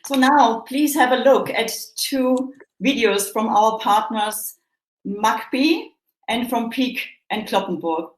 So now, please have a look at two videos from our partners, MACBI and from Peek and Kloppenburg.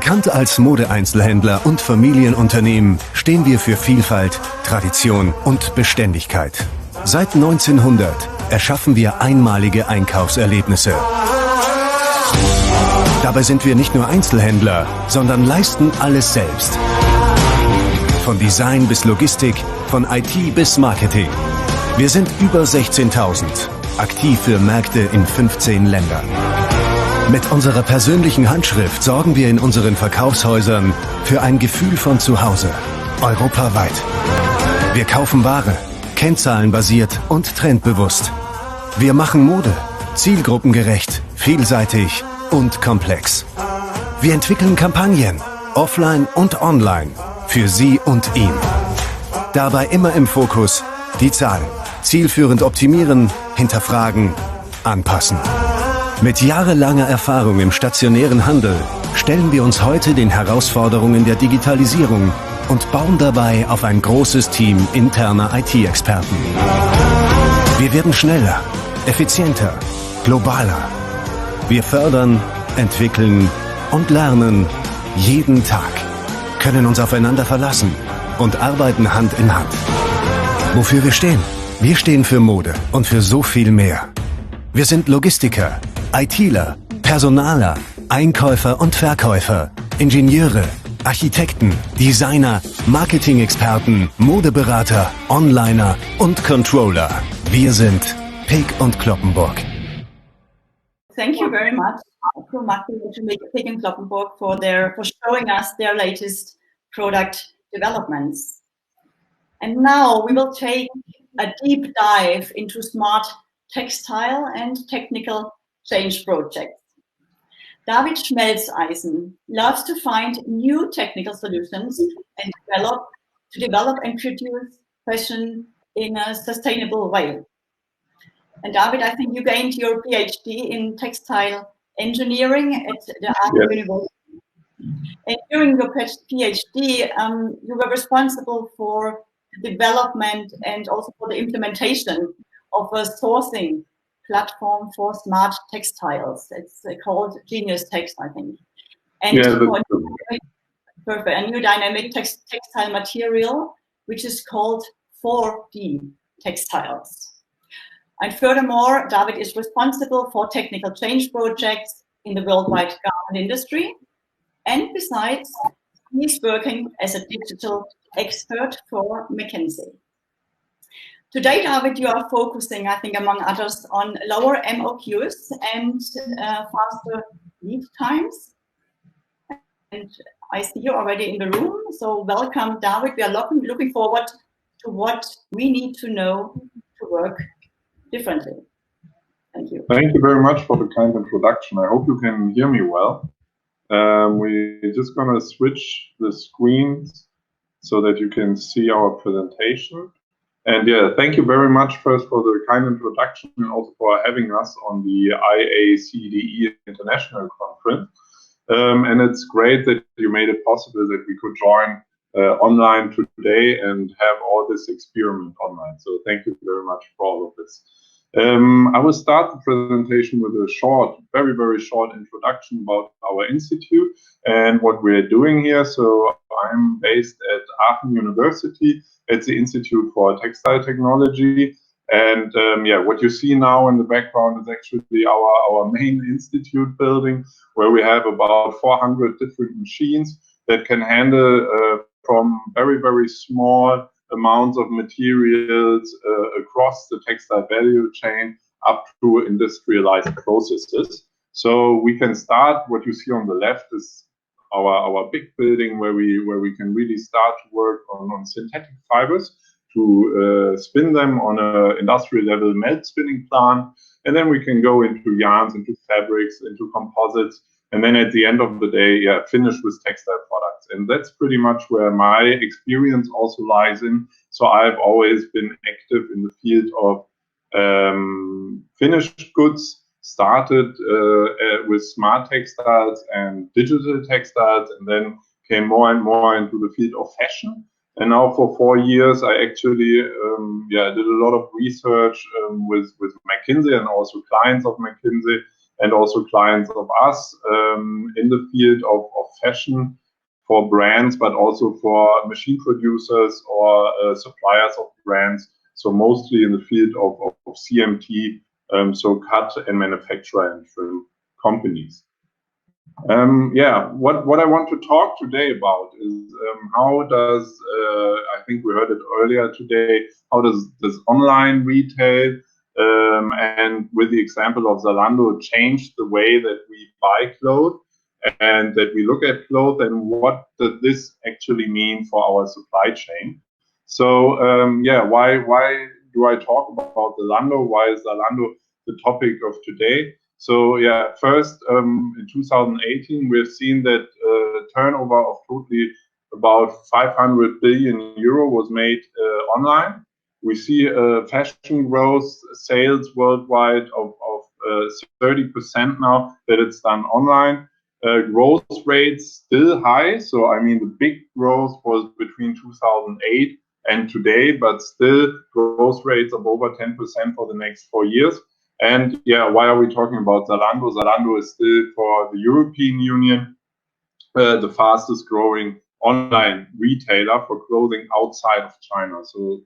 Bekannt als Modeeinzelhändler und Familienunternehmen stehen wir für Vielfalt, Tradition und Beständigkeit. Seit 1900 erschaffen wir einmalige Einkaufserlebnisse. Dabei sind wir nicht nur Einzelhändler, sondern leisten alles selbst. Von Design bis Logistik, von IT bis Marketing. Wir sind über 16.000, aktiv für Märkte in 15 Ländern. Mit unserer persönlichen Handschrift sorgen wir in unseren Verkaufshäusern für ein Gefühl von Zuhause, europaweit. Wir kaufen Ware, kennzahlenbasiert und trendbewusst. Wir machen Mode, zielgruppengerecht, vielseitig und komplex. Wir entwickeln Kampagnen, offline und online, für Sie und ihn. Dabei immer im Fokus die Zahlen. Zielführend optimieren, hinterfragen, anpassen. Mit jahrelanger Erfahrung im stationären Handel stellen wir uns heute den Herausforderungen der Digitalisierung und bauen dabei auf ein großes Team interner IT-Experten. Wir werden schneller, effizienter, globaler. Wir fördern, entwickeln und lernen jeden Tag, können uns aufeinander verlassen und arbeiten Hand in Hand. Wofür wir stehen? Wir stehen für Mode und für so viel mehr. Wir sind Logistiker, ITler, Personaler, Einkäufer und Verkäufer, Ingenieure, Architekten, Designer, Marketing-Experten, Modeberater, Onliner und Controller. Wir sind Peek und Kloppenburg. Thank you very much to Martin and to Peek and Kloppenburg for showing us their latest product developments. And now we will take a deep dive into smart textile and technical change projects. David Schmelzeisen loves to find new technical solutions and develop and produce fashion in a sustainable way. And David, I think you gained your PhD in textile engineering at the Aachen University. And during your PhD, you were responsible for the development and also for the implementation of a sourcing platform for smart textiles. It's called Genius Text, I think. And a new dynamic textile material, which is called 4D textiles. And furthermore, David is responsible for technical change projects in the worldwide garment industry. And besides, he's working as a digital expert for McKinsey. Today, David, you are focusing, I think, among others, on lower MOQs and faster lead times. And I see you already in the room. So welcome, David. We are looking forward to what we need to know to work differently. Thank you. Thank you very much for the kind introduction. I hope you can hear me well. We're just going to switch the screens so that you can see our presentation. And yeah, thank you very much first for the kind introduction and also for having us on the IACDE International Conference. And it's great that you made it possible that we could join online today and have all this experiment online. So thank you very much for all of this. I will start the presentation with a short, very, very short introduction about our institute and what we're doing here. So I'm based at Aachen University. It's the Institute for Textile Technology. And yeah, what you see now in the background is actually our main institute building, where we have about 400 different machines that can handle from very, very small amounts of materials across the textile value chain up to industrialized processes. So we can start, what you see on the left is our big building where we can really start to work on synthetic fibers to spin them on an industrial level melt spinning plant. And then we can go into yarns, into fabrics, into composites. And then at the end of the day, yeah, finish with textile products. And that's pretty much where my experience also lies in. So I've always been active in the field of finished goods, started with smart textiles and digital textiles, and then came more and more into the field of fashion. And now for 4 years, I actually did a lot of research with McKinsey and also clients of McKinsey and also clients of us in the field of fashion for brands, but also for machine producers or suppliers of brands. So mostly in the field of CMT, so cut and manufacture and trim companies. What I want to talk today about is how does, I think we heard it earlier today, how does this online retail and with the example of Zalando change the way that we buy clothes and that we look at clothes, and what does this actually mean for our supply chain? So why do I talk about Zalando? Why is Zalando the topic of today? So yeah, first in 2018 we've seen that turnover of totally about 500 billion euro was made online. We see fashion growth sales worldwide of 30% now that it's done online. Growth rates still high. So I mean the big growth was between 2008 and today, but still growth rates of over 10% for the next 4 years. And yeah, why are we talking about Zalando? Zalando is still for the European Union the fastest growing online retailer for clothing outside of China. So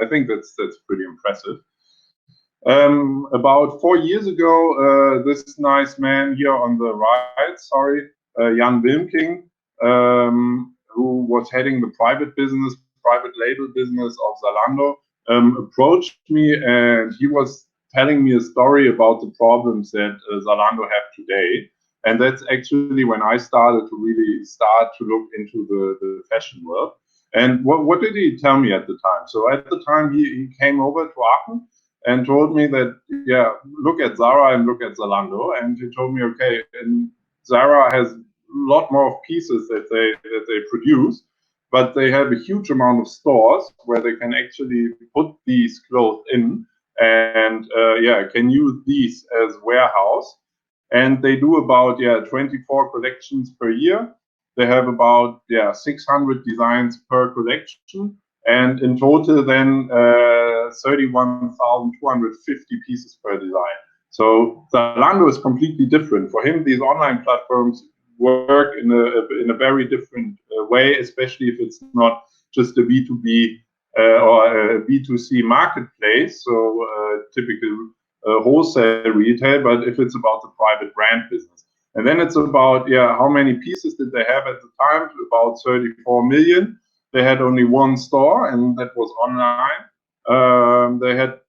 I think that's pretty impressive. About 4 years ago, this nice man here on the right, Jan Wilmking, who was heading the private label business of Zalando, approached me, and he was telling me a story about the problems that Zalando have today. And that's actually when I started to really look into the fashion world. And what did he tell me at the time? So at the time he came over to Aachen and told me that, yeah, look at Zara and look at Zalando. And he told me, okay, and Zara has a lot more pieces that they produce, but they have a huge amount of stores where they can actually put these clothes in and can use these as warehouse. And they do about 24 collections per year. They have about 600 designs per collection, and in total then 31,250 pieces per design. So Zalando is completely different. For him, these online platforms work in a very different way, especially if it's not just a B2B or a B2C marketplace, so typical wholesale retail, but if it's about the private brand business. And then it's about, how many pieces did they have at the time? About 34 million. They had only one store, and that was online. They had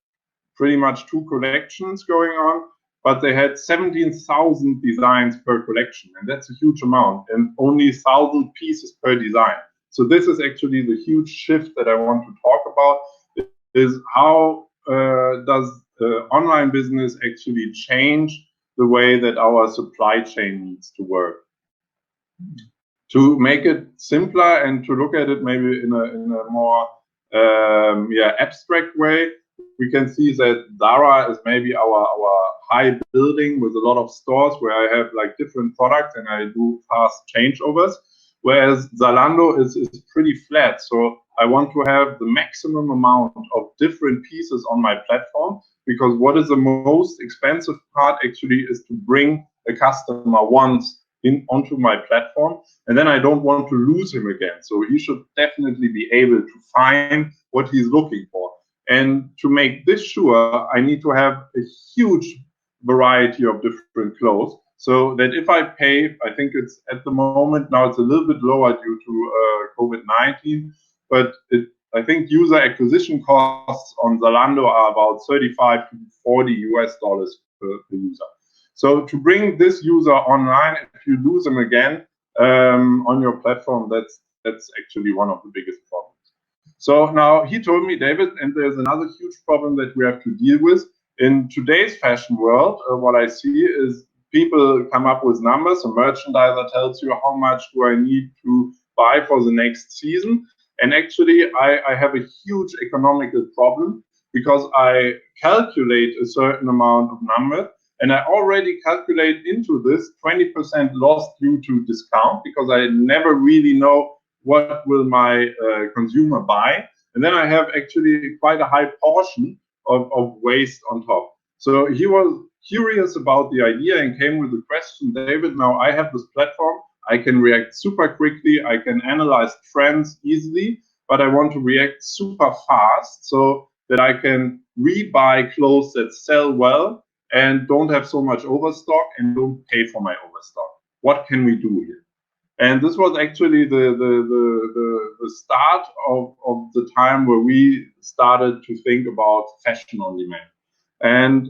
pretty much 2 collections going on, but they had 17,000 designs per collection, and that's a huge amount, and only 1,000 pieces per design. So this is actually the huge shift that I want to talk about, is how does online business actually change the way that our supply chain needs to work. To make it simpler and to look at it maybe in a more abstract way, we can see that Zara is maybe our high building with a lot of stores where I have like different products and I do fast changeovers, whereas Zalando is pretty flat. So I want to have the maximum amount of different pieces on my platform, because what is the most expensive part actually is to bring a customer once onto my platform, and then I don't want to lose him again. So he should definitely be able to find what he's looking for. And to make this sure, I need to have a huge variety of different clothes, so that if I pay, I think it's at the moment now it's a little bit lower due to COVID-19, but I think user acquisition costs on Zalando are about $35 to $40 per user. So to bring this user online, if you lose them again on your platform, that's actually one of the biggest problems. So now he told me, David, and there's another huge problem that we have to deal with in today's fashion world. What I see is people come up with numbers. A merchandiser tells you how much do I need to buy for the next season. And actually, I have a huge economical problem, because I calculate a certain amount of number, and I already calculate into this 20% loss due to discount, because I never really know what will my consumer buy. And then I have actually quite a high portion of waste on top. So he was curious about the idea and came with the question, David, now I have this platform, I can react super quickly, I can analyze trends easily, but I want to react super fast so that I can rebuy clothes that sell well and don't have so much overstock and don't pay for my overstock. What can we do here? And this was actually the start of the time where we started to think about fashion on demand. And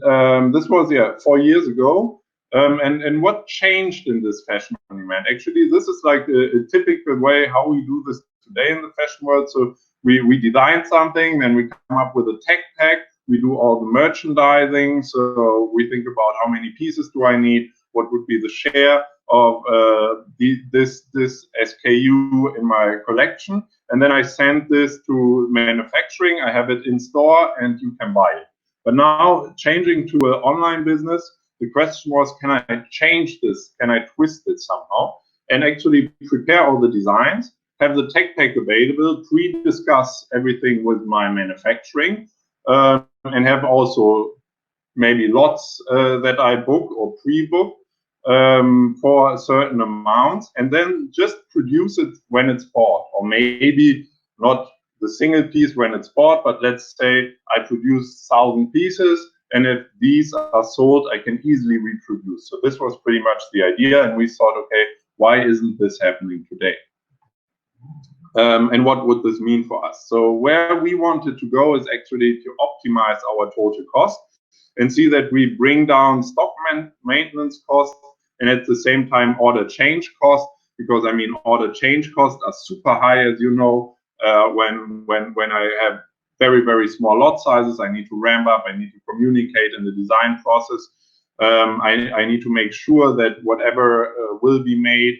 this was 4 years ago. And what changed in this fashion on demand? Actually, this is like a typical way how we do this today in the fashion world. So we design something, then we come up with a tech pack, we do all the merchandising. So we think about how many pieces do I need, what would be the share of this SKU in my collection, and then I send this to manufacturing, I have it in store, and you can buy it. But now, changing to an online business, the question was, can I change this? Can I twist it somehow? And actually prepare all the designs, have the tech pack available, pre-discuss everything with my manufacturing, and have also maybe lots that I book or pre-book for a certain amount, and then just produce it when it's bought, or maybe not the single piece when it's bought, but let's say I produce 1,000 pieces, and if these are sold, I can easily reproduce. So this was pretty much the idea, and we thought, okay, why isn't this happening today? And what would this mean for us? So where we wanted to go is actually to optimize our total cost and see that we bring down stock maintenance costs, and at the same time order change costs, because I mean order change costs are super high, as you know. When I have very, very small lot sizes, I need to ramp up, I need to communicate in the design process. I need to make sure that whatever will be made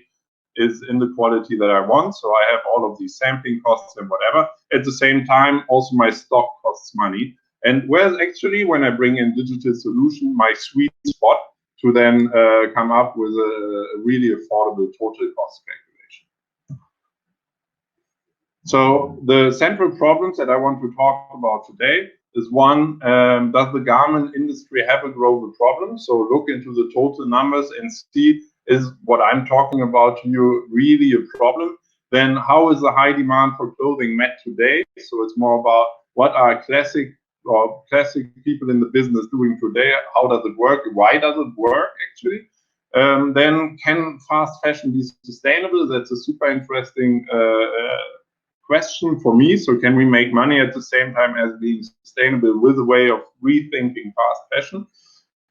is in the quality that I want. So I have all of these sampling costs and whatever. At the same time, also my stock costs money. And whereas actually when I bring in digital solution, my sweet spot to then come up with a really affordable total cost calculation. So the central problems that I want to talk about today is one, does the garment industry have a global problem? So look into the total numbers and see, is what I'm talking about to you really a problem? then how is the high demand for clothing met today? So it's more about what are classic people in the business doing today? How does it work? Why does it work actually? Then can fast fashion be sustainable? That's a super interesting question for me. So can we make money at the same time as being sustainable with a way of rethinking fast fashion?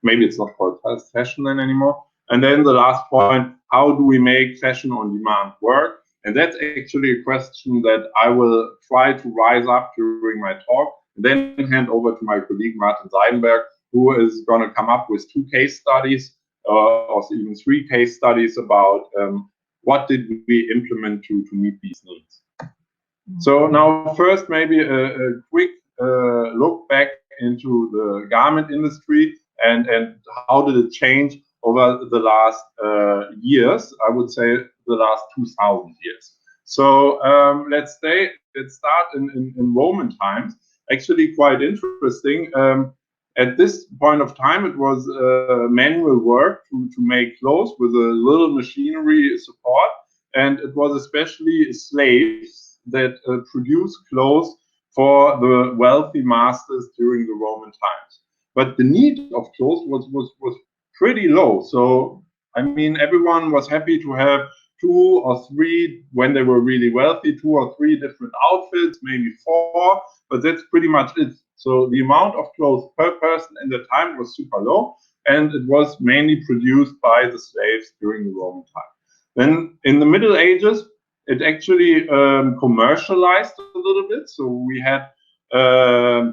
Maybe it's not called fast fashion then anymore. And then the last point, how do we make fashion on demand work? And that's actually a question that I will try to rise up during my talk, and then hand over to my colleague Martin Seidenberg, who is going to come up with 2 case studies, or even 3 case studies about what did we implement to meet these needs. So now first maybe a quick look back into the garment industry and how did it change over the last years, I would say the last 2000 years. So let's start in Roman times. Actually quite interesting. At this point of time, it was manual work to make clothes with a little machinery support. And it was especially slaves that produced clothes for the wealthy masters during the Roman times. But the need of clothes was pretty low. So, I mean, everyone was happy to have 2 or 3, when they were really wealthy, 2 or 3 different outfits, maybe 4, but that's pretty much it. So the amount of clothes per person in the time was super low, and it was mainly produced by the slaves during the Roman time. Then in the Middle Ages, it actually commercialized a little bit. So we had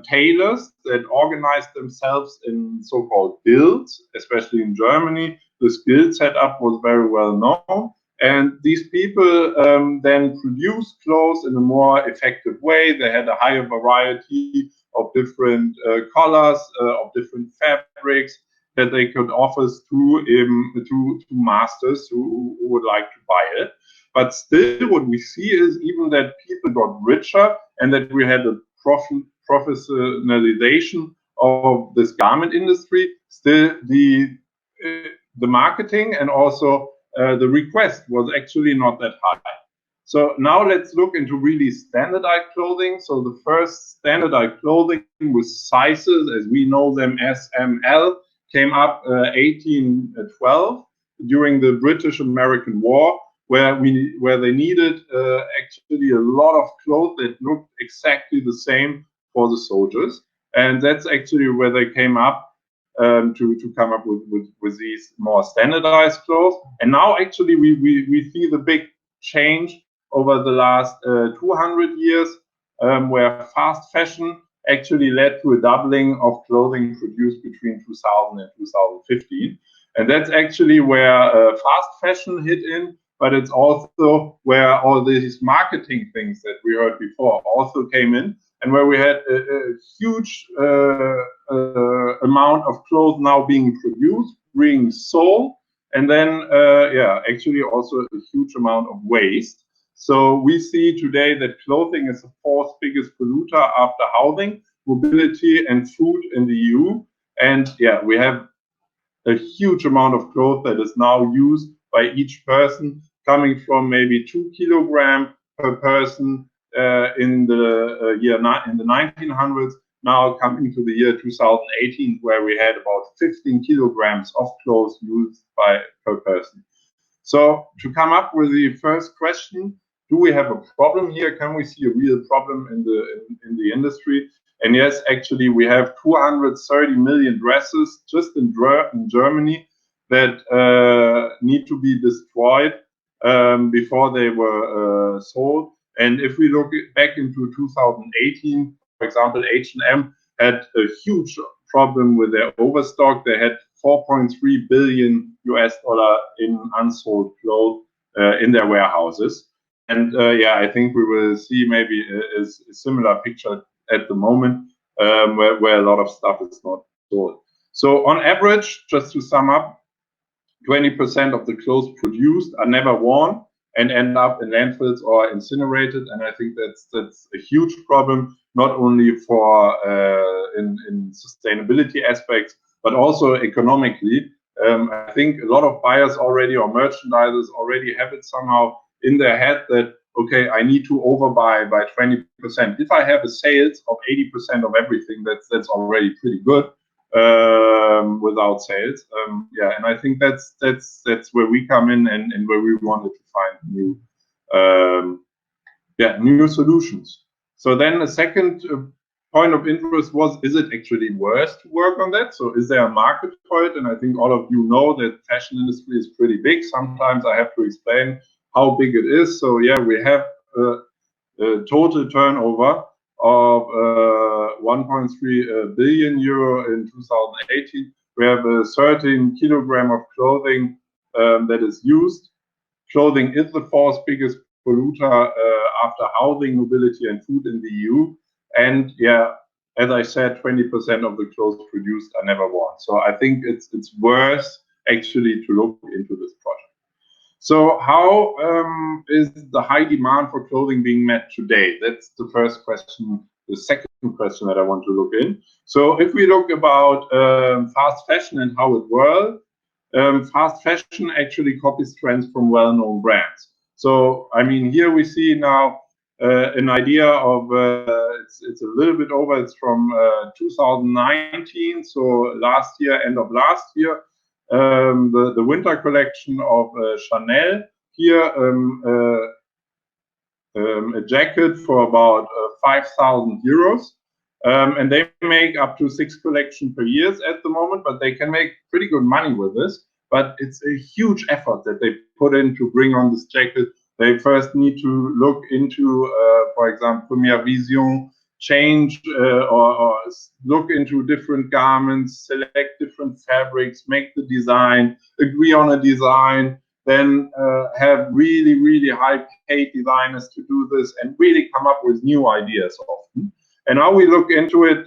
tailors that organized themselves in so-called guilds, especially in Germany. This guild setup was very well known. And these people then produced clothes in a more effective way. They had a higher variety of different colors, of different fabrics that they could offer to masters who would like to buy it. But still, what we see is even that people got richer and that we had a professionalization of this garment industry. Still, the marketing and also the request was actually not that high. So now let's look into really standardized clothing. So the first standardized clothing with sizes, as we know them, S, M, L, came up 1812 during the British-American War, where they needed actually a lot of clothes that looked exactly the same for the soldiers, and that's actually where they came up to come up with these more standardized clothes. And now actually we see the big change over the last 200 years, where fast fashion actually led to a doubling of clothing produced between 2000 and 2015. And that's actually where fast fashion hit in, but it's also where all these marketing things that we heard before also came in, and where we had a huge amount of clothes now being produced, being sold, and then, actually also a huge amount of waste. So we see today that clothing is the 4th biggest polluter after housing, mobility, and food in the EU. And we have a huge amount of clothes that is now used by each person, coming from maybe 2 kilograms per person in the 1900s, now coming to the year 2018, where we had about 15 kilograms of clothes used per person. So to come up with the first question, do we have a problem here? Can we see a real problem in the industry? And yes, actually, we have 230 million dresses just in Germany that need to be destroyed before they were sold. And if we look back into 2018, for example, H&M had a huge problem with their overstock. They had $4.3 billion in unsold clothes in their warehouses. And I think we will see maybe a similar picture at the moment, where a lot of stuff is not sold. So on average, just to sum up, 20% of the clothes produced are never worn and end up in landfills or incinerated. And I think that's a huge problem, not only for in sustainability aspects, but also economically. I think a lot of buyers already, or merchandisers already, have it somehow in their head that okay, I need to overbuy by 20%. If I have a sales of 80% of everything, that's already pretty good without sales. Yeah, and I think that's where we come in and where we wanted to find new solutions. So then the second point of interest was, is it actually worth to work on that? So is there a market for it? And I think all of you know that fashion industry is pretty big. Sometimes I have to explain how big it is. So yeah, we have a total turnover of 1.3 billion euro in 2018. We have 13 kilogram of clothing that is used. Clothing is the fourth biggest polluter after housing, mobility, and food in the EU. And yeah, as I said, 20% of the clothes produced are never worn. So I think it's worth actually to look into this project. So how is the high demand for clothing being met today? That's the first question. The second question that I want to look in. So if we look about fast fashion and how it works, fast fashion actually copies trends from well-known brands. So, I mean, here we see now an idea of, it's a little bit over, it's from 2019, so last year, end of last year, the winter collection of Chanel, here a jacket for about 5,000 euros. And they make up to 6 collections per year at the moment, but they can make pretty good money with this. But it's a huge effort that they put in to bring on this jacket. They first need to look into, for example, Première Vision, change or look into different garments, select different fabrics, make the design, agree on a design, then have really, really high-paid designers to do this and really come up with new ideas often. And now we look into it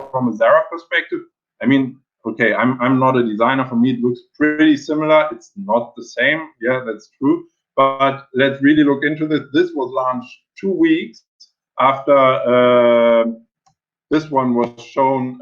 from a Zara perspective. I mean, okay, I'm not a designer. For me, it looks pretty similar. It's not the same. Yeah, that's true. But let's really look into this. This was launched 2 weeks after this one was shown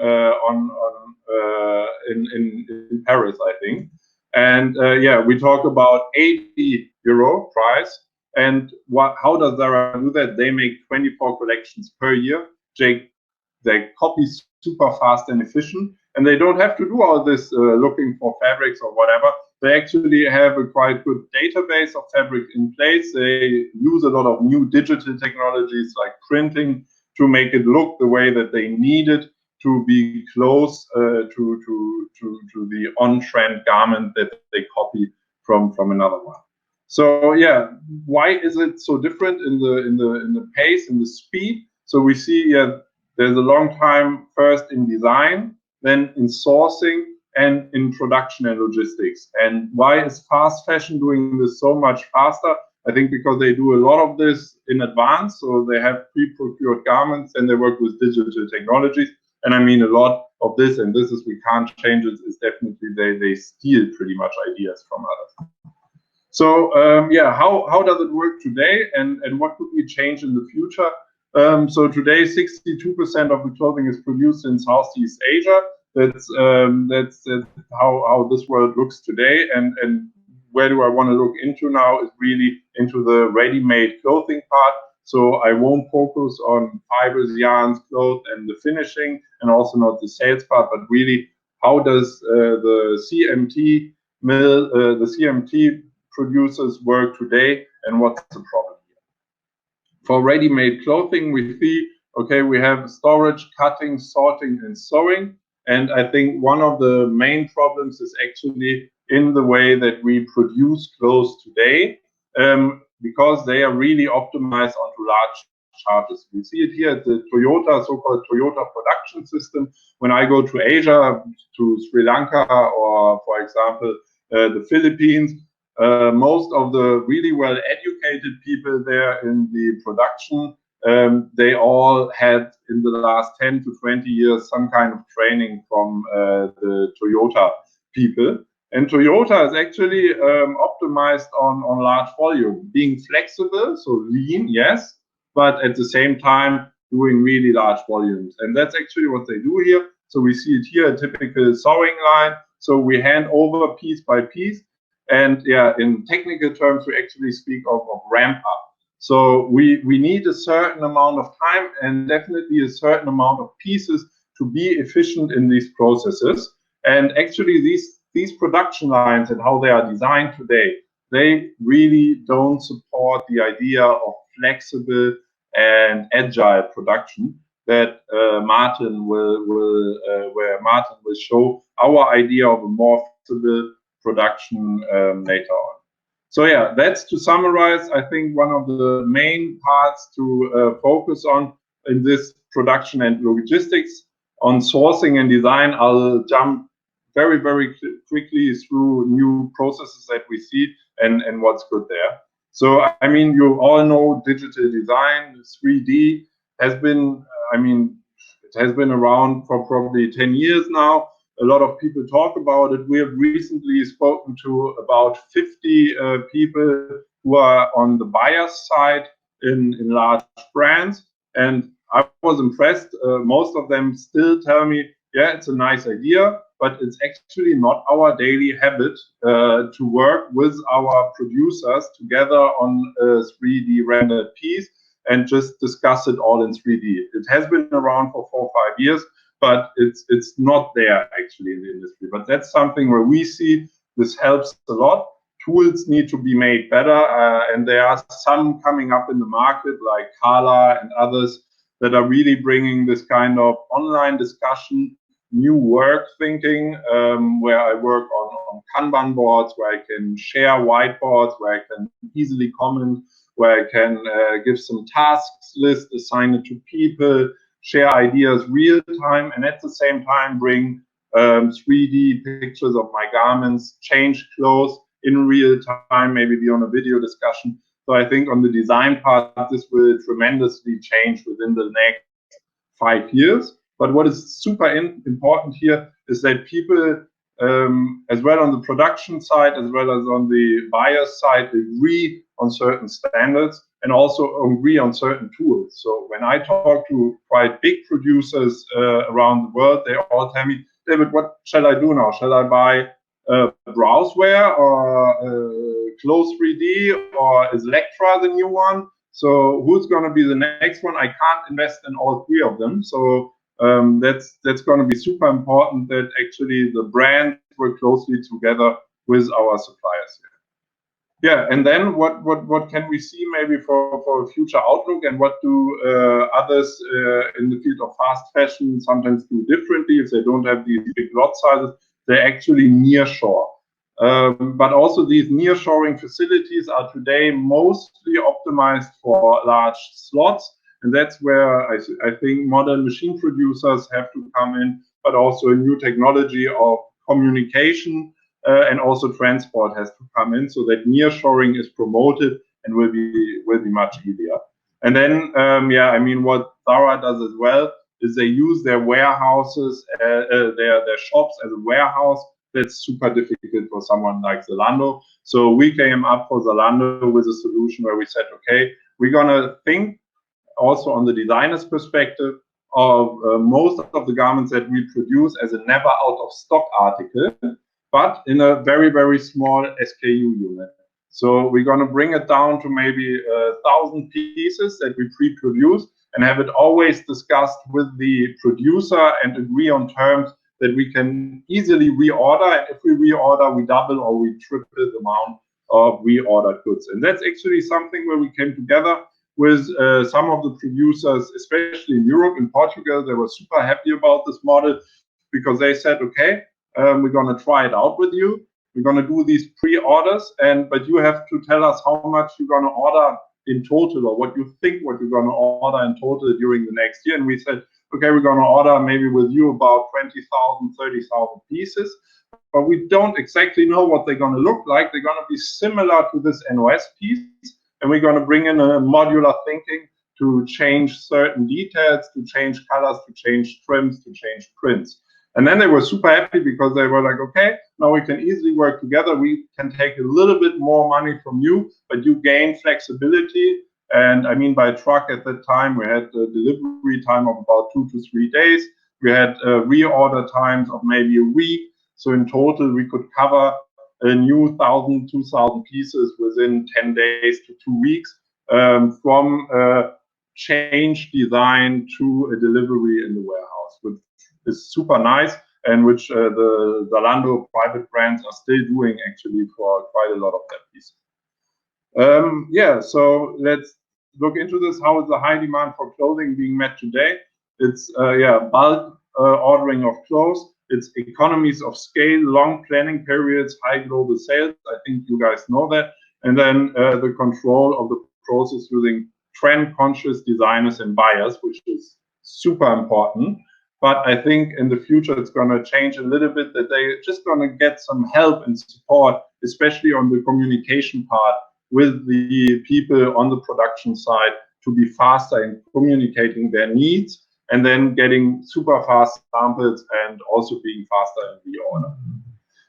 in Paris, I think. And yeah, we talk about 80 euro price. And how does Zara do that? They make 24 collections per year. They copy super fast and efficient, and they don't have to do all this looking for fabrics or whatever. They actually have a quite good database of fabric in place. They use a lot of new digital technologies like printing to make it look the way that they need it to be close to the on-trend garment that they copy from another one. So yeah, why is it so different in the pace, in the speed? So we see, yeah, there's a long time first in design, then in sourcing, and in production and logistics. And why is fast fashion doing this so much faster? I think because they do a lot of this in advance. So they have pre-procured garments and they work with digital technologies. And I mean, a lot of this, and this is, we can't change it, is definitely they steal pretty much ideas from others. So yeah, how does it work today, and what could we change in the future? So today, 62% of the clothing is produced in Southeast Asia. That's how this world looks today. And where do I want to look into now is really into the ready-made clothing part. So I won't focus on fibers, yarns, cloth, and the finishing, and also not the sales part, but really how does the CMT mill, the CMT producers work today, and what's the problem here? For ready-made clothing, we see, okay, we have storage, cutting, sorting, and sewing. And I think one of the main problems is actually in the way that we produce clothes today, because they are really optimized onto large charges. We see it here at the Toyota, so-called Toyota production system. When I go to Asia, to Sri Lanka, or for example, the Philippines, most of the really well-educated people there in the production, they all had in the last 10 to 20 years some kind of training from the Toyota people. And Toyota is actually optimized on large volume, being flexible, so lean, yes, but at the same time doing really large volumes. And that's actually what they do here. So we see it here, a typical sewing line. So we hand over piece by piece. And yeah, in technical terms, we actually speak of ramp up. So we need a certain amount of time and definitely a certain amount of pieces to be efficient in these processes. And actually these production lines and how they are designed today, they really don't support the idea of flexible and agile production that Martin will show our idea of a more flexible production later on. So yeah, that's to summarize, I think, one of the main parts to focus on in this production and logistics. On sourcing and design, I'll jump very, very quickly through new processes that we see and what's good there. So, I mean, you all know digital design, 3D has been, it has been around for probably 10 years now. A lot of people talk about it. We have recently spoken to about 50 people who are on the buyer's side in large brands. And I was impressed. Most of them still tell me, yeah, it's a nice idea, but it's actually not our daily habit to work with our producers together on a 3D rendered piece and just discuss it all in 3D. It has been around for 4 or 5 years, but it's not there actually in the industry. But that's something where we see this helps a lot. Tools need to be made better, and there are some coming up in the market like Kala and others that are really bringing this kind of online discussion, new work thinking, where I work on Kanban boards, where I can share whiteboards, where I can easily comment, where I can give some tasks list, assign it to people, share ideas real time, and at the same time bring 3D pictures of my garments, change clothes in real time, maybe be on a video discussion. So I think on the design part, this will tremendously change within the next 5 years. But what is super important here is that people, as well on the production side, as well as on the buyer side, agree on certain standards and also agree on certain tools. So when I talk to quite big producers around the world, they all tell me, David, what shall I do now? Shall I buy Browseware or Close 3D, or is Lectra the new one? So who's going to be the next one? I can't invest in all three of them. So that's going to be super important that actually the brands work closely together with our suppliers here. Yeah, and then what can we see maybe for a future outlook, and what do others in the field of fast fashion sometimes do differently if they don't have these big lot sizes? They actually nearshore. But also these nearshoring facilities are today mostly optimized for large slots. And that's where I think modern machine producers have to come in, but also a new technology of communication and also transport has to come in, so that nearshoring is promoted and will be much easier. And then, yeah, I mean, what Zara does as well is they use their warehouses, their shops as a warehouse. That's super difficult for someone like Zalando. So we came up for Zalando with a solution where we said, okay, we're gonna think also on the designer's perspective of most of the garments that we produce as a never out of stock article, but in a very, very small SKU unit. So we're going to bring it down to maybe 1,000 pieces that we pre-produce and have it always discussed with the producer and agree on terms that we can easily reorder. And if we reorder, we double or we triple the amount of reordered goods. And that's actually something where we came together with some of the producers, especially in Europe, in Portugal. They were super happy about this model because they said, okay, we're going to try it out with you. We're going to do these pre-orders, but you have to tell us how much you're going to order in total, or what you think what you're going to order in total during the next year. And we said, okay, we're going to order maybe with you about 20,000, 30,000 pieces, but we don't exactly know what they're going to look like. They're going to be similar to this NOS piece, and we're going to bring in a modular thinking to change certain details, to change colors, to change trims, to change prints. And then they were super happy because they were like, okay, now we can easily work together. We can take a little bit more money from you, but you gain flexibility. And I mean, by truck at that time, we had a delivery time of about 2 to 3 days. We had reorder times of maybe a week. So in total, we could cover a new 1,000, 2,000 pieces within 10 days to 2 weeks from change design to a delivery in the warehouse, which is super nice, and which the Zalando private brands are still doing actually for quite a lot of their pieces. Yeah, so let's look into this. How is the high demand for clothing being met today? It's bulk ordering of clothes. It's economies of scale, long planning periods, high global sales. I think you guys know that. And then the control of the process using trend-conscious designers and buyers, which is super important. But I think in the future it's going to change a little bit, that they're just going to get some help and support, especially on the communication part, with the people on the production side to be faster in communicating their needs, and then getting super fast samples and also being faster in reorder.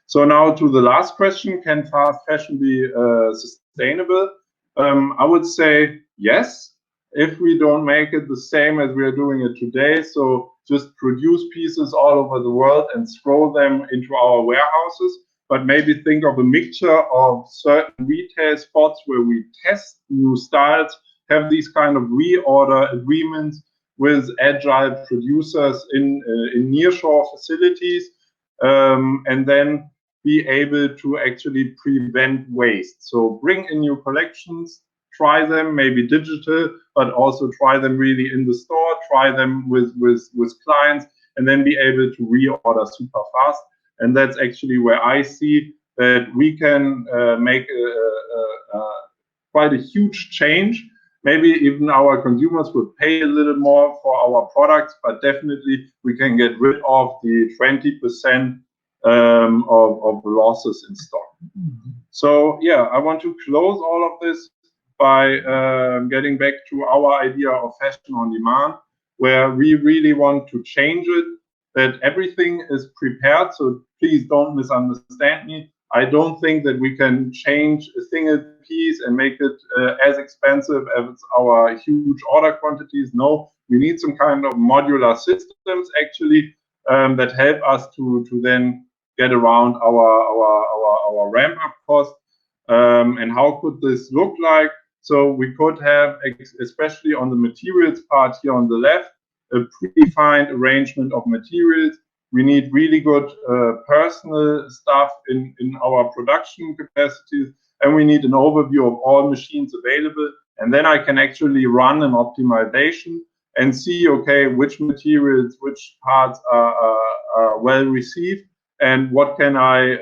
So now to the last question, can fast fashion be sustainable? I would say yes, if we don't make it the same as we are doing it today. So just produce pieces all over the world and throw them into our warehouses, but maybe think of a mixture of certain retail spots where we test new styles, have these kind of reorder agreements with agile producers in nearshore facilities, and then be able to actually prevent waste. So bring in new collections, try them, maybe digital, but also try them really in the store, try them with clients, and then be able to reorder super fast. And that's actually where I see that we can make quite a huge change. Maybe even our consumers would pay a little more for our products, but definitely we can get rid of the 20% of losses in stock. So yeah, I want to close all of this by getting back to our idea of fashion on demand, where we really want to change it, that everything is prepared. So please don't misunderstand me. I don't think that we can change a single piece and make it as expensive as our huge order quantities. No, we need some kind of modular systems actually that help us to then get around our ramp up cost. And how could this look like? So we could have, especially on the materials part here on the left, a predefined arrangement of materials. We need really good personal stuff in our production capacities, and we need an overview of all machines available. And then I can actually run an optimization and see, okay, which materials, which parts are well received, and what can I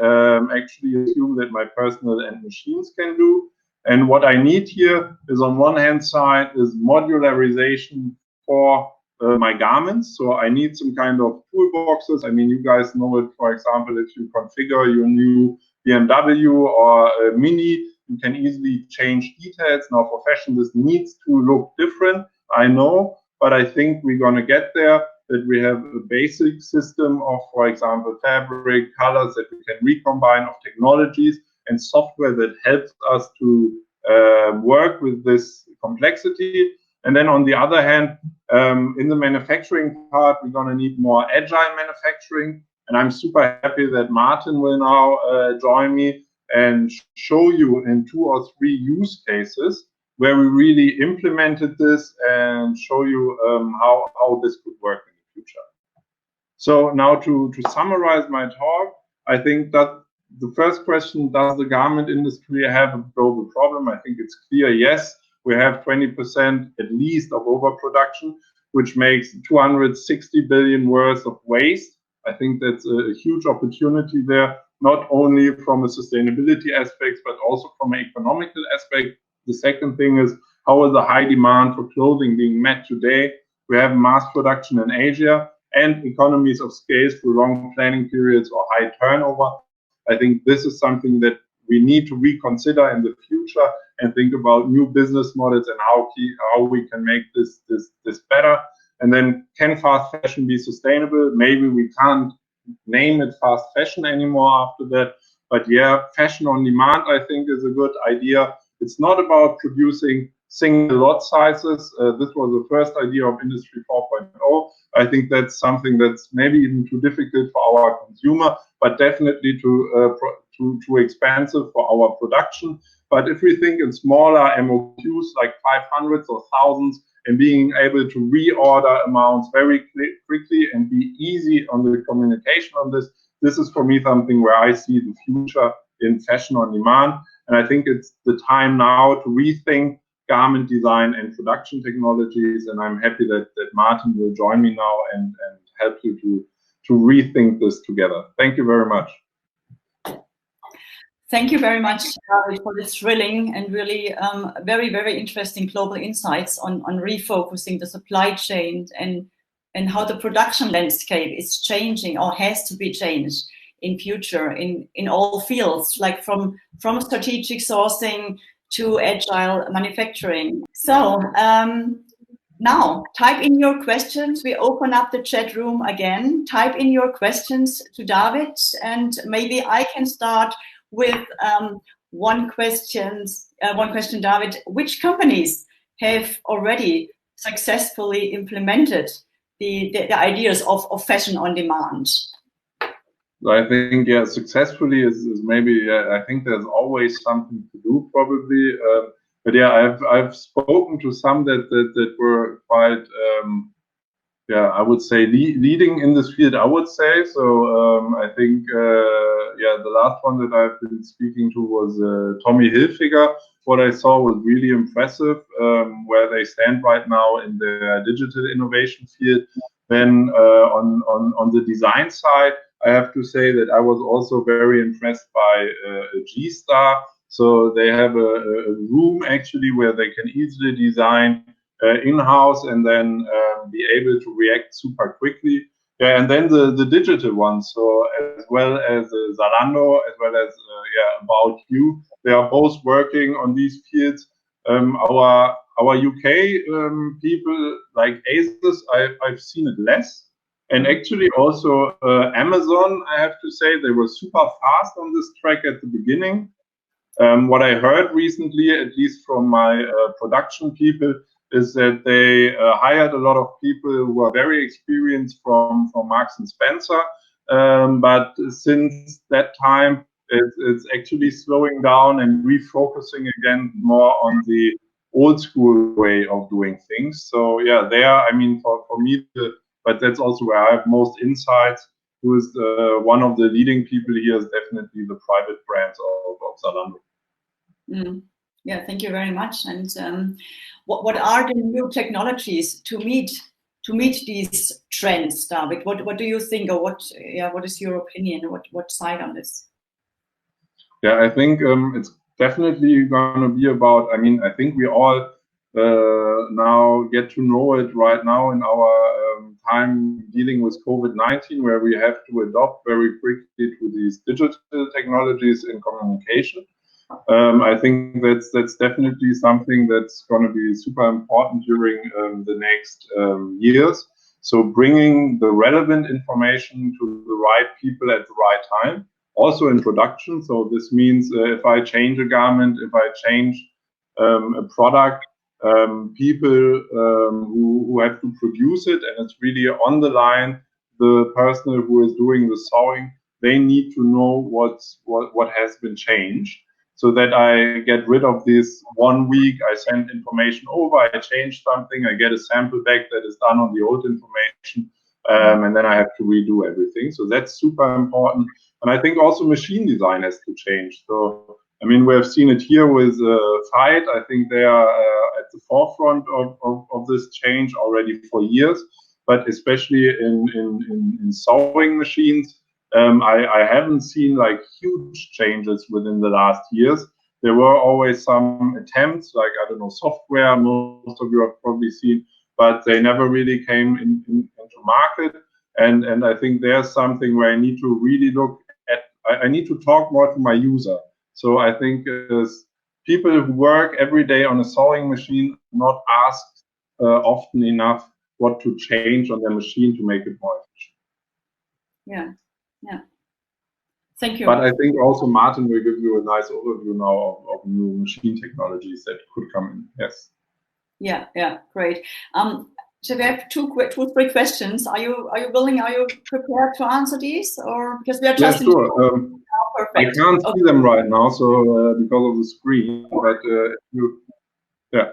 actually assume that my personnel and machines can do. And what I need here is, on one hand side, is modularization for my garments. So I need some kind of toolboxes. I mean, you guys know it, for example, if you configure your new BMW or Mini, you can easily change details. Now for fashion, this needs to look different, I know, but I think we're going to get there, that we have a basic system of, for example, fabric, colors that we can recombine, of technologies and software that helps us to work with this complexity. And then on the other hand, in the manufacturing part, we're going to need more agile manufacturing. And I'm super happy that Martin will now join me and show you in 2 or 3 use cases where we really implemented this, and show you how this could work in the future. So now to summarize my talk, I think that the first question, does the garment industry have a global problem? I think it's clear, yes. We have 20% at least of overproduction, which makes 260 billion worth of waste. I think that's a huge opportunity there, not only from a sustainability aspect, but also from an economical aspect. The second thing is, how is the high demand for clothing being met today? We have mass production in Asia and economies of scale through long planning periods or high turnover. I think this is something that we need to reconsider in the future and think about new business models and how we can make this better. And then, can fast fashion be sustainable? Maybe we can't name it fast fashion anymore after that. But yeah, fashion on demand, I think, is a good idea. It's not about producing single lot sizes. This was the first idea of Industry 4.0. I think that's something that's maybe even too difficult for our consumer, but definitely to too expensive for our production. But if we think in smaller MOQs like 500s or thousands, and being able to reorder amounts very quickly and be easy on the communication on this, this is for me something where I see the future in fashion on demand. And I think it's the time now to rethink garment design and production technologies. And I'm happy that Martin will join me now and help you to rethink this together. Thank you very much. Thank you very much, David, for this thrilling and really very, very interesting global insights on refocusing the supply chain and how the production landscape is changing or has to be changed in future in all fields, like from strategic sourcing to agile manufacturing. So now type in your questions. We open up the chat room again. Type in your questions to David, and maybe I can start with one question, David. Which companies have already successfully implemented the ideas of fashion on demand? I think, yeah, successfully is maybe, I think there's always something to do probably. But yeah, I've spoken to some that were quite, yeah, I would say leading in this field, I would say. So I think, yeah, the last one that I've been speaking to was Tommy Hilfiger. What I saw was really impressive, where they stand right now in the digital innovation field. Then on the design side, I have to say that I was also very impressed by G-Star. So they have a room actually where they can easily design in-house and then be able to react super quickly. Yeah, and then the digital ones, so as well as Zalando, as well as yeah, About You, they are both working on these fields. Our UK people like ASUS, I've seen it less. And actually also Amazon, I have to say, they were super fast on this track at the beginning. What I heard recently, at least from my production people, is that they hired a lot of people who are very experienced from Marks and Spencer. But since that time, it's actually slowing down and refocusing again more on the old school way of doing things. So yeah, there, I mean, for me, but that's also where I have most insights. Who is one of the leading people here is definitely the private brands of Zalando. Mm. Yeah, thank you very much. And what are the new technologies to meet these trends, David? What do you think, or what is your opinion? What side on this? Yeah, I think it's definitely going to be about. I mean, I think we all now get to know it right now in our time dealing with COVID-19, where we have to adopt very quickly to these digital technologies in communication. I think that's definitely something that's going to be super important during the next years. So bringing the relevant information to the right people at the right time, also in production. So this means if I change a garment, if I change a product, people who have to produce it, and it's really on the line, the person who is doing the sewing, they need to know what has been changed, so that I get rid of this 1 week, I send information over, I change something, I get a sample back that is done on the old information, and then I have to redo everything. So that's super important. And I think also machine design has to change. So, I mean, we have seen it here with Fight. I think they are at the forefront of this change already for years, but especially in sewing machines, I haven't seen like huge changes within the last years. There were always some attempts, like, I don't know, software, most of you have probably seen, but they never really came into market. And I think there's something where I need to really look at, I need to talk more to my user. So I think people who work every day on a sewing machine not asked often enough what to change on their machine to make it more efficient. Yeah. Yeah, thank you. But I think also Martin will give you a nice overview now of new machine technologies that could come in. Yes. Yeah, great. So we have two, 3 questions. Are you willing? Are you prepared to answer these, or because we are just sure. perfect. I can't see them right now, so because of the screen, but yeah.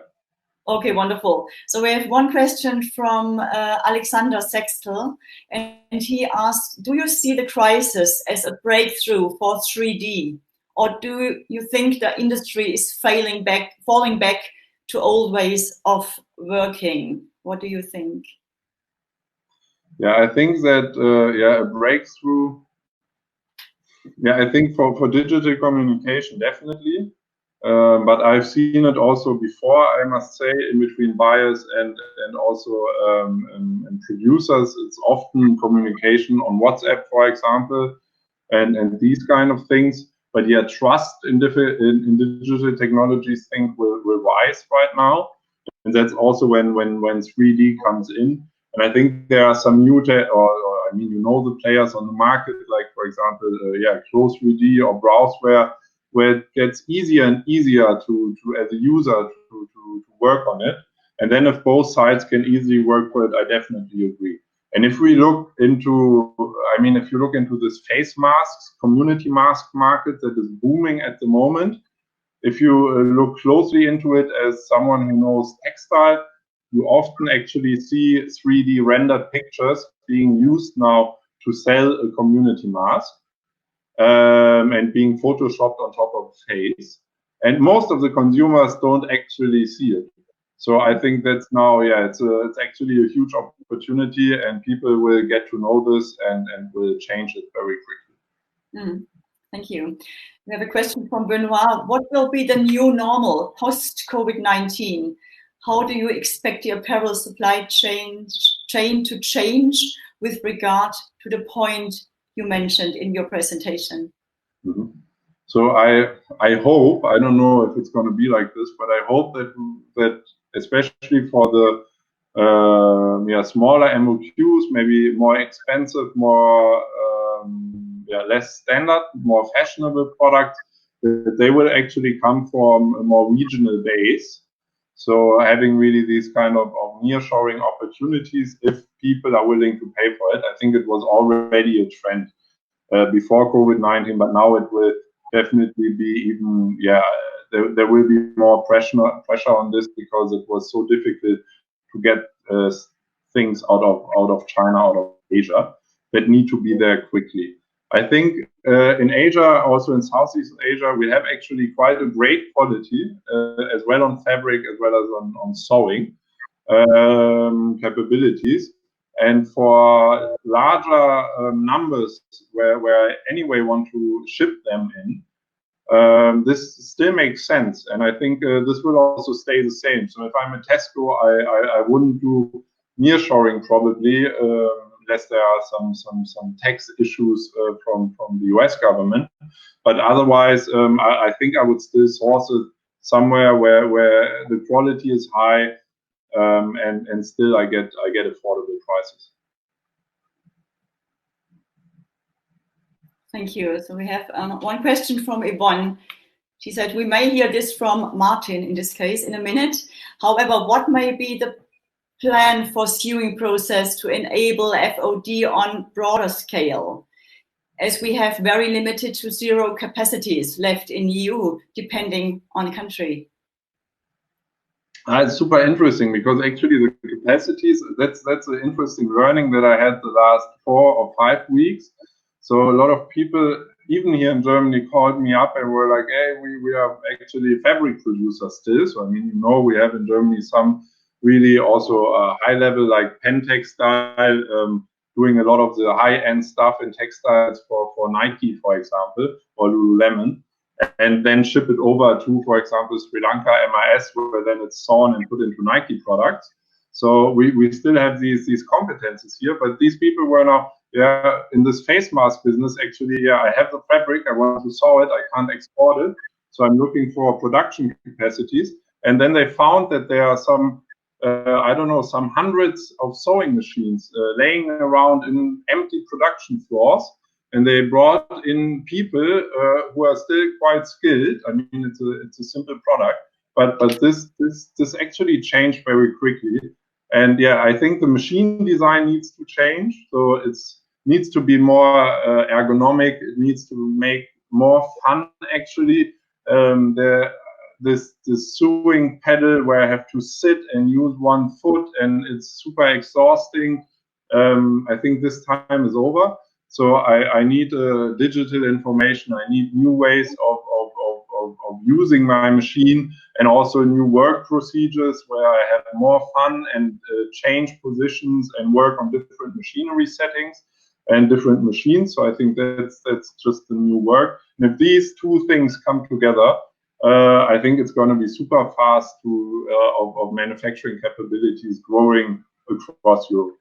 Okay, wonderful. So we have one question from Alexander Sextel, and he asked, do you see the crisis as a breakthrough for 3D? Or do you think the industry is falling back to old ways of working? What do you think? Yeah, I think that, a breakthrough. Yeah, I think for digital communication, definitely. But I've seen it also before, I must say, in between buyers and also and producers. It's often communication on WhatsApp, for example, and these kind of things. But yeah, trust in digital technologies, think will rise right now, and that's also when 3D comes in. And I think there are some new I mean, you know, the players on the market, like for example, Close 3D or Browseware, where it gets easier and easier to as a user to work on it. And then if both sides can easily work for it, I definitely agree. And if we look into, I mean, if you look into this face masks, community mask market that is booming at the moment, if you look closely into it as someone who knows textile, you often actually see 3D rendered pictures being used now to sell a community mask and being photoshopped on top of the face. And most of the consumers don't actually see it. So I think that's now, it's actually a huge opportunity, and people will get to know this and will change it very quickly. Thank you. We have a question from Benoit. What will be the new normal post-COVID-19? How do you expect the apparel supply chain to change with regard to the point you mentioned in your presentation? Mm-hmm. So I hope, I don't know if it's going to be like this, but I hope that especially for the smaller MOQs, maybe more expensive, more less standard, more fashionable products, that they will actually come from a more regional base. So having really these kind of nearshoring opportunities, if people are willing to pay for it. I think it was already a trend before COVID-19, but now it will definitely be even, there will be more pressure on this, because it was so difficult to get things out of China, out of Asia, that need to be there quickly. I think in Asia, also in Southeast Asia, we have actually quite a great quality, as well on fabric, as well as on sewing capabilities. And for larger numbers, where I anyway want to ship them in, this still makes sense. And I think this will also stay the same. So if I'm a Tesco, I wouldn't do nearshoring probably, unless there are some tax issues from the US government. But otherwise, I think I would still source it somewhere where the quality is high, and still I get affordable prices. Thank you. So we have one question from Yvonne. She said, we may hear this from Martin in this case in a minute. However, what may be the plan for sewing process to enable FOD on broader scale, as we have very limited to zero capacities left in EU, depending on country? It's super interesting, because actually the capacities, that's an interesting learning that I had the last 4 or 5 weeks. So a lot of people, even here in Germany, called me up and were like, hey, we are actually fabric producers still. So, I mean, we have in Germany some really also high level, like Pen Textile, doing a lot of the high-end stuff in textiles for Nike, for example, or Lululemon, and then ship it over to, for example, Sri Lanka, MIS, where then it's sewn and put into Nike products. So we still have these competences here, but these people were now, in this face mask business, actually, I have the fabric, I want to sew it, I can't export it, so I'm looking for production capacities. And then they found that there are some, I don't know, some hundreds of sewing machines laying around in empty production floors, and they brought in people who are still quite skilled. I mean, it's a simple product, but this actually changed very quickly. And I think the machine design needs to change. So it needs to be more ergonomic. It needs to make more fun actually. This sewing pedal where I have to sit and use one foot, and it's super exhausting. I think this time is over. So I need digital information. I need new ways of using my machine, and also new work procedures where I have more fun and change positions and work on different machinery settings and different machines. So I think that's just the new work. And if these two things come together, I think it's going to be super fast of manufacturing capabilities growing across Europe.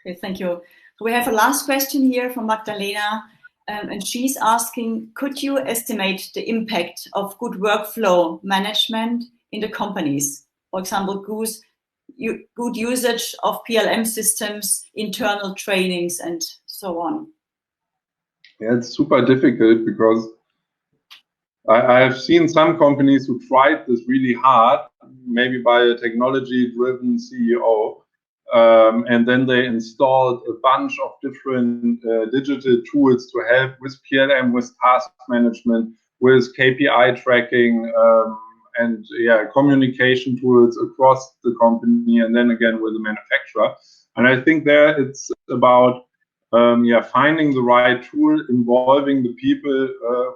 Okay, thank you. We have a last question here from Magdalena, and she's asking, could you estimate the impact of good workflow management in the companies? For example, good usage of PLM systems, internal trainings, and so on. Yeah, it's super difficult because I have seen some companies who tried this really hard, maybe by a technology-driven CEO, and then they installed a bunch of different digital tools to help with PLM, with task management, with KPI tracking, and yeah, communication tools across the company, and then again with the manufacturer. And I think there it's about finding the right tool, involving the people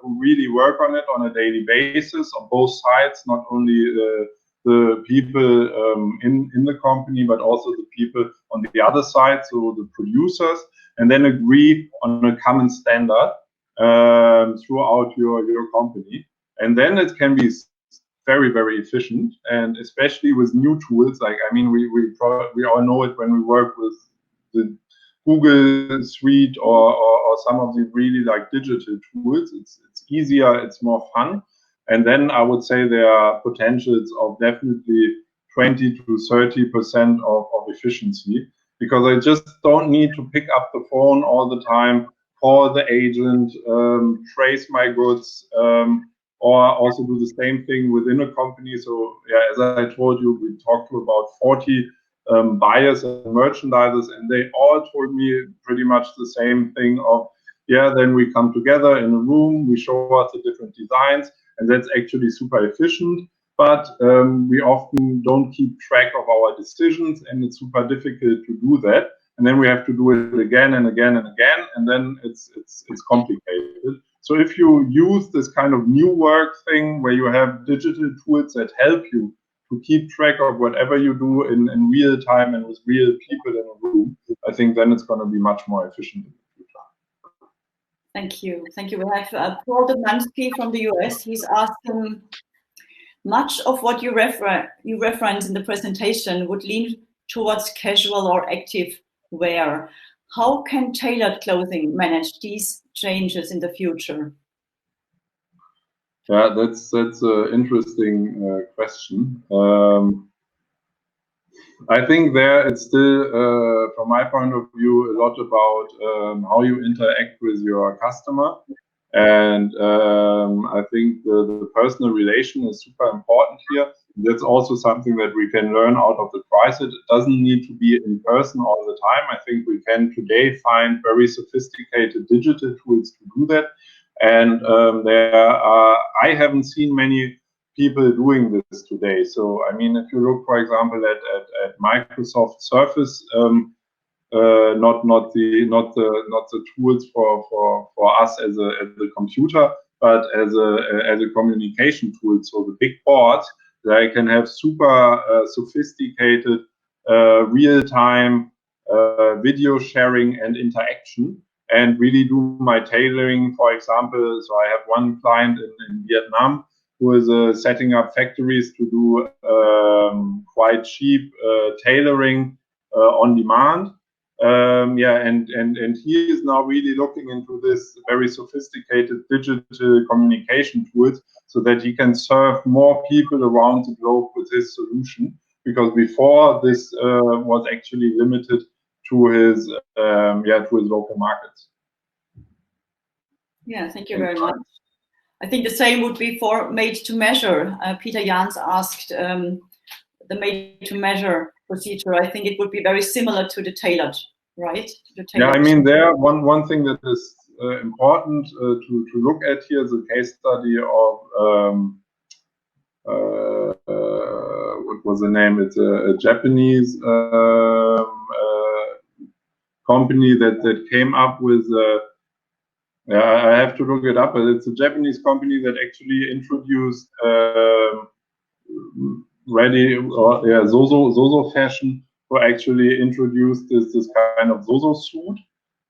who really work on it on a daily basis on both sides, not only the people in the company, but also the people on the other side, so the producers, and then agree on a common standard throughout your company. And then it can be very, very efficient, and especially with new tools. Like, I mean, we all know it when we work with the Google Suite or some of the really like digital tools. It's easier, it's more fun. And then I would say there are potentials of definitely 20 to 30% of efficiency, because I just don't need to pick up the phone all the time, call the agent, trace my goods, or also do the same thing within a company. So yeah, as I told you, we talked to about 40 buyers and merchandisers, and they all told me pretty much the same thing of, yeah, then we come together in a room, we show us the different designs, and that's actually super efficient. But we often don't keep track of our decisions, and it's super difficult to do that. And then we have to do it again and again and again, and then it's complicated. So if you use this kind of new work thing where you have digital tools that help you to keep track of whatever you do in real time and with real people in a room, I think then it's going to be much more efficient in the future. Thank you. Thank you. We have Paul Demansky from the US. He's asking, much of what you reference in the presentation would lean towards casual or active wear. How can tailored clothing manage these changes in the future? Yeah, that's an interesting question. I think there it's still, from my point of view, a lot about how you interact with your customer. And I think the personal relation is super important here. That's also something that we can learn out of the crisis. It doesn't need to be in person all the time. I think we can today find very sophisticated digital tools to do that. And I haven't seen many people doing this today. So, I mean, if you look, for example, at Microsoft Surface, not the tools for us as a computer, but as a communication tool. So the big boards, they can have super sophisticated real-time video sharing and interaction, and really do my tailoring. For example, so I have one client in Vietnam who is setting up factories to do quite cheap tailoring on demand. And he is now really looking into this very sophisticated digital communication tools so that he can serve more people around the globe with his solution. Because before this was actually limited to his local markets. Yeah, thank you very much. I think the same would be for made to measure. Peter Jans asked the made to measure procedure. I think it would be very similar to the tailored, right? Yeah, I mean, there one thing that is important to look at here is a case study of what was the name? It's a Japanese company that came up with I have to look it up, but it's a Japanese company that actually introduced Zozo fashion, who actually introduced this kind of Zozo suit.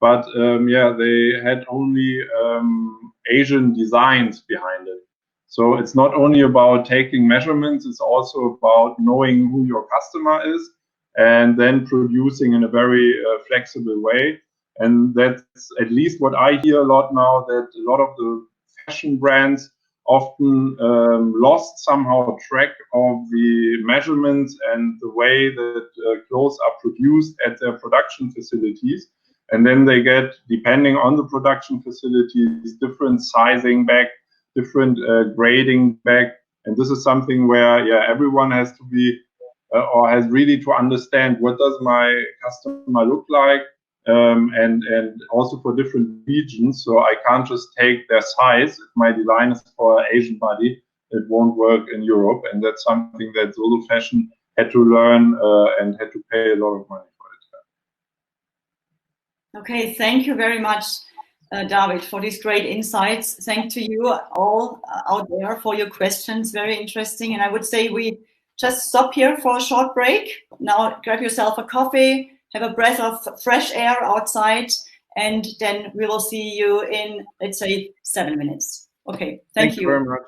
But they had only Asian designs behind it. So it's not only about taking measurements, it's also about knowing who your customer is and then producing in a very flexible way. And that's at least what I hear a lot now, that a lot of the fashion brands often lost somehow track of the measurements and the way that clothes are produced at their production facilities. And then they get, depending on the production facilities, different sizing back, different grading back. And this is something where everyone has to be or has really to understand, what does my customer look like, and also for different regions. So I can't just take their size. If my design is for an Asian body, it won't work in Europe. And that's something that Zozo Fashion had to learn and had to pay a lot of money for it. Okay, thank you very much, David, for these great insights. Thanks to you all out there for your questions. Very interesting. And I would say we just stop here for a short break. Now grab yourself a coffee, have a breath of fresh air outside, and then we will see you in, let's say, 7 minutes. Okay, thank you Very much.